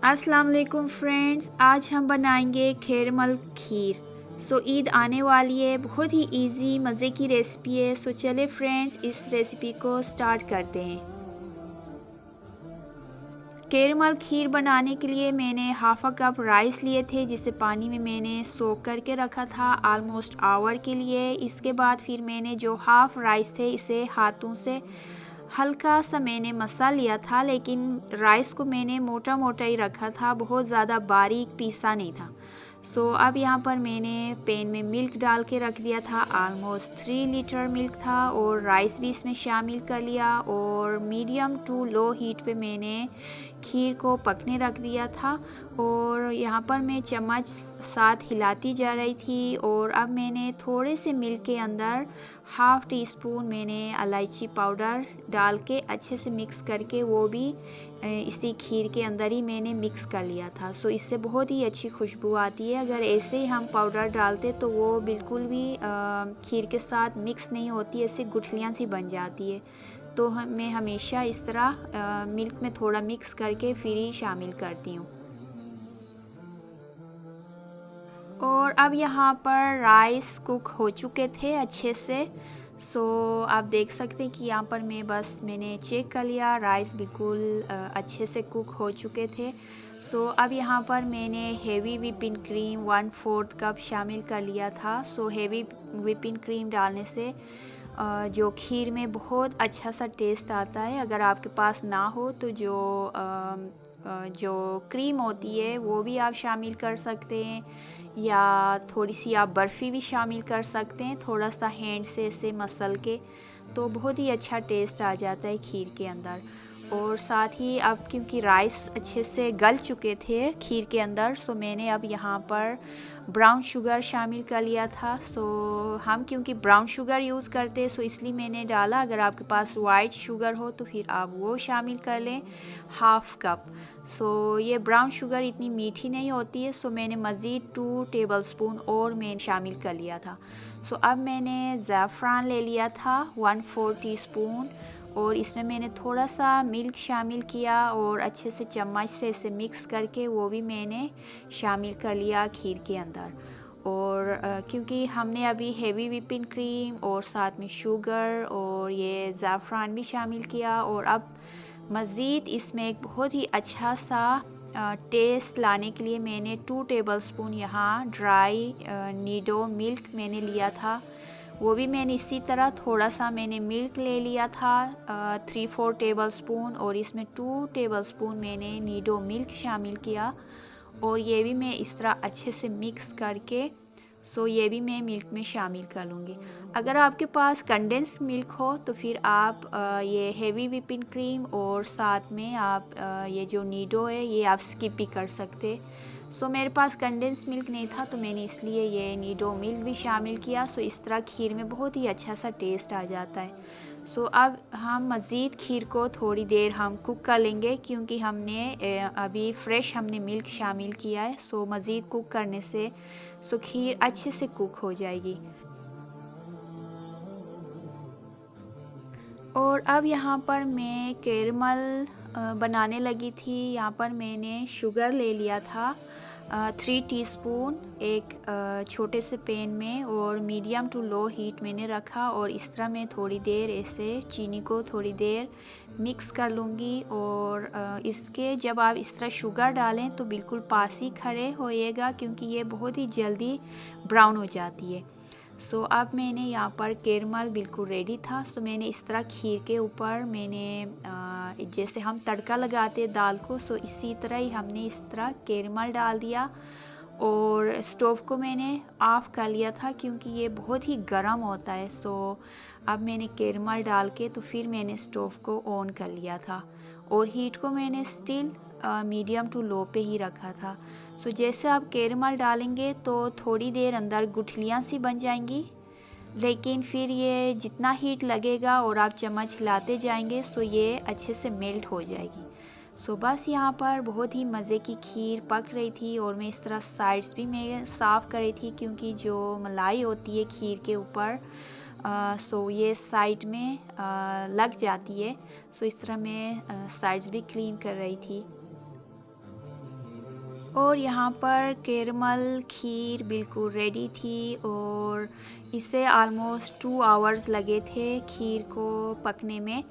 अस्सलाम वालेकुम फ्रेंड्स, आज हम बनाएंगे खैरमल खीर। ईद आने वाली है, बहुत ही इजी मज़े की रेसिपी है। चले फ्रेंड्स, इस रेसिपी को स्टार्ट करते हैं। खैरमल खीर बनाने के लिए मैंने हाफ कप राइस लिए थे, जिसे पानी में मैंने सोक करके रखा था ऑलमोस्ट आवर के लिए। इसके बाद फिर मैंने जो हाफ राइस थे इसे हाथों से हल्का सा मैंने मसा लिया था, लेकिन राइस को मैंने मोटा मोटा ही रखा था, बहुत ज़्यादा बारीक पीसा नहीं था। अब यहाँ पर मैंने पैन में मिल्क डाल के रख दिया था। ऑलमोस्ट 3 लीटर मिल्क था और राइस भी इसमें शामिल कर लिया और मीडियम टू लो हीट पे मैंने खीर को पकने रख दिया था। और यहाँ पर मैं चम्मच साथ हिलाती जा रही थी। और अब मैंने थोड़े से मिल्क के अंदर हाफ़ टी स्पून मैंने इलायची पाउडर डाल के अच्छे से मिक्स करके वो भी इसी खीर के अंदर ही मैंने मिक्स कर लिया था। इससे बहुत ही अच्छी खुशबू आती है। अगर ऐसे ही हम पाउडर डालते तो वो बिल्कुल भी खीर के साथ मिक्स नहीं होती, ऐसे गुठलियाँ सी बन जाती है। मैं हमेशा इस तरह मिल्क में थोड़ा मिक्स करके फिर ही शामिल करती हूँ। और अब यहाँ पर राइस कुक हो चुके थे अच्छे से। आप देख सकते हैं कि यहाँ पर मैंने चेक कर लिया, राइस बिल्कुल अच्छे से कुक हो चुके थे। अब यहाँ पर मैंने हेवी व्हिपिंग क्रीम 1/4 कप शामिल कर लिया था। हेवी व्हिपिंग क्रीम डालने से जो खीर में बहुत अच्छा सा टेस्ट आता है। अगर आपके पास ना हो तो जो क्रीम होती है वो भी आप शामिल कर सकते हैं, या थोड़ी सी आप बर्फ़ी भी शामिल कर सकते हैं, थोड़ा सा हैंड से ऐसे मसल के, तो बहुत ही अच्छा टेस्ट आ जाता है खीर के अंदर। और साथ ही अब क्योंकि राइस अच्छे से गल चुके थे खीर के अंदर, मैंने अब यहाँ पर ब्राउन शुगर शामिल कर लिया था। हम क्योंकि ब्राउन शुगर यूज़ करते हैं इसलिए मैंने डाला। अगर आपके पास वाइट शुगर हो तो फिर आप वो शामिल कर लें, हाफ़ कप। ये ब्राउन शुगर इतनी मीठी नहीं होती है, मैंने मज़ीद 2 टेबलस्पून और मैं शामिल कर लिया था। अब मैंने ज़ैफ़रान ले लिया था 1/4 टीस्पून, और इसमें मैंने थोड़ा सा मिल्क शामिल किया और अच्छे से चम्मच से इसे मिक्स करके वो भी मैंने शामिल कर लिया खीर के अंदर। और क्योंकि हमने अभी हेवी व्हिपिंग क्रीम और साथ में शुगर और ये ज़ैफ़रान भी शामिल किया, और अब मज़ीद इसमें एक बहुत ही अच्छा सा टेस्ट लाने के लिए मैंने 2 टेबलस्पून यहाँ ड्राई नीडो मिल्क मैंने लिया था। वो भी मैंने इसी तरह थोड़ा सा मैंने मिल्क ले लिया था 3-4 टेबलस्पून, और इसमें 2 टेबलस्पून मैंने नीडो मिल्क शामिल किया। और ये भी मैं इस तरह अच्छे से मिक्स करके ये भी मैं मिल्क में शामिल कर लूँगी। अगर आपके पास कंडेंस मिल्क हो तो फिर आप ये हेवी व्हिपिंग क्रीम और साथ में आप ये जो नीडो है ये आप स्किप भी कर सकते। मेरे पास कंडेंस मिल्क नहीं था तो मैंने इसलिए ये नीडो मिल्क भी शामिल किया। इस तरह खीर में बहुत ही अच्छा सा टेस्ट आ जाता है। अब हम मज़ीद खीर को थोड़ी देर हम कुक कर लेंगे, क्योंकि हमने अभी फ्रेश हमने मिल्क शामिल किया है। मज़ीद कुक करने से खीर अच्छे से कुक हो जाएगी। और अब यहाँ पर मैं कैरमल बनाने लगी थी। यहाँ पर मैंने शुगर ले लिया था 3 टीस्पून एक छोटे से पैन में, और मीडियम टू लो हीट मैंने रखा। और इस तरह मैं थोड़ी देर ऐसे चीनी को थोड़ी देर मिक्स कर लूँगी। और इसके जब आप इस तरह शुगर डालें तो बिल्कुल पास ही खड़े होइएगा, क्योंकि ये बहुत ही जल्दी ब्राउन हो जाती है। अब मैंने यहाँ पर कैरमल बिल्कुल रेडी था। मैंने इस तरह खीर के ऊपर मैंने जैसे हम तड़का लगाते दाल को, इसी तरह ही हमने इस तरह कैरमल डाल दिया। और स्टोव को मैंने ऑफ़ कर लिया था क्योंकि ये बहुत ही गर्म होता है। अब मैंने कैरमल डाल के तो फिर मैंने स्टोव को ऑन कर लिया था, और हीट को मैंने स्टिल मीडियम टू लो पे ही रखा था। जैसे आप कैरमल डालेंगे तो थोड़ी देर अंदर गुठलियाँ सी बन जाएंगी, लेकिन फिर ये जितना हीट लगेगा और आप चम्मच हिलाते जाएंगे ये अच्छे से मेल्ट हो जाएगी। बस यहाँ पर बहुत ही मज़े की खीर पक रही थी, और मैं इस तरह साइड्स भी मैं साफ़ कर रही थी, क्योंकि जो मलाई होती है खीर के ऊपर ये साइड में लग जाती है। इस तरह मैं साइड्स भी क्लीन कर रही थी। और यहाँ पर कैरमल खीर बिल्कुल रेडी थी और इसे आलमोस्ट 2 आवर्स लगे थे खीर को पकने में।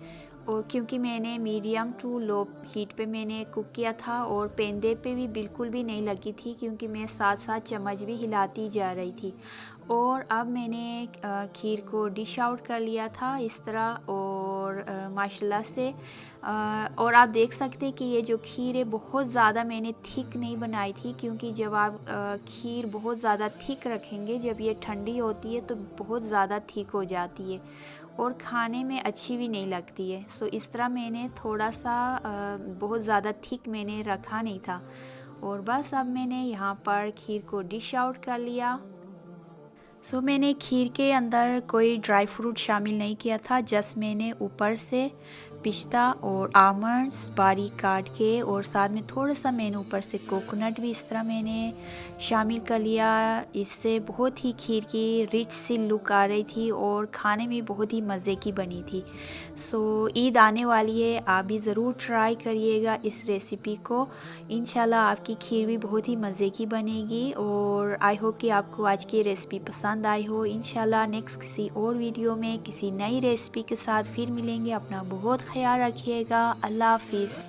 और क्योंकि मैंने मीडियम टू लो हीट पे मैंने कुक किया था और पेंदे पे भी बिल्कुल भी नहीं लगी थी, क्योंकि मैं साथ साथ चम्मच भी हिलाती जा रही थी। और अब मैंने खीर को डिश आउट कर लिया था इस तरह, और माशाल्लाह से और आप देख सकते हैं कि ये जो खीर है बहुत ज़्यादा मैंने थिक नहीं बनाई थी, क्योंकि जब आप खीर बहुत ज़्यादा थिक रखेंगे, जब ये ठंडी होती है तो बहुत ज़्यादा थिक हो जाती है और खाने में अच्छी भी नहीं लगती है। सो इस तरह मैंने थोड़ा सा बहुत ज़्यादा थिक मैंने रखा नहीं था। और बस अब मैंने यहाँ पर खीर को डिश आउट कर लिया। मैंने खीर के अंदर कोई ड्राई फ्रूट शामिल नहीं किया था, जस्ट मैंने ऊपर से पिस्ता और आमंड्स बारीक काट के, और साथ में थोड़ा सा मैंने ऊपर से कोकोनट भी इस तरह मैंने शामिल कर लिया। इससे बहुत ही खीर की रिच सी लुक आ रही थी और खाने में बहुत ही मज़े की बनी थी। ईद आने वाली है, आप भी ज़रूर ट्राई करिएगा इस रेसिपी को। इंशाल्लाह आपकी खीर भी बहुत ही मज़े की बनेगी। और आई होप कि आपको आज की रेसिपी पसंद आई हो। इंशाल्लाह नेक्स्ट किसी और वीडियो में किसी नई रेसिपी के साथ फिर मिलेंगे। अपना बहुत ख्याल रखिएगा। अल्लाह हाफिज़।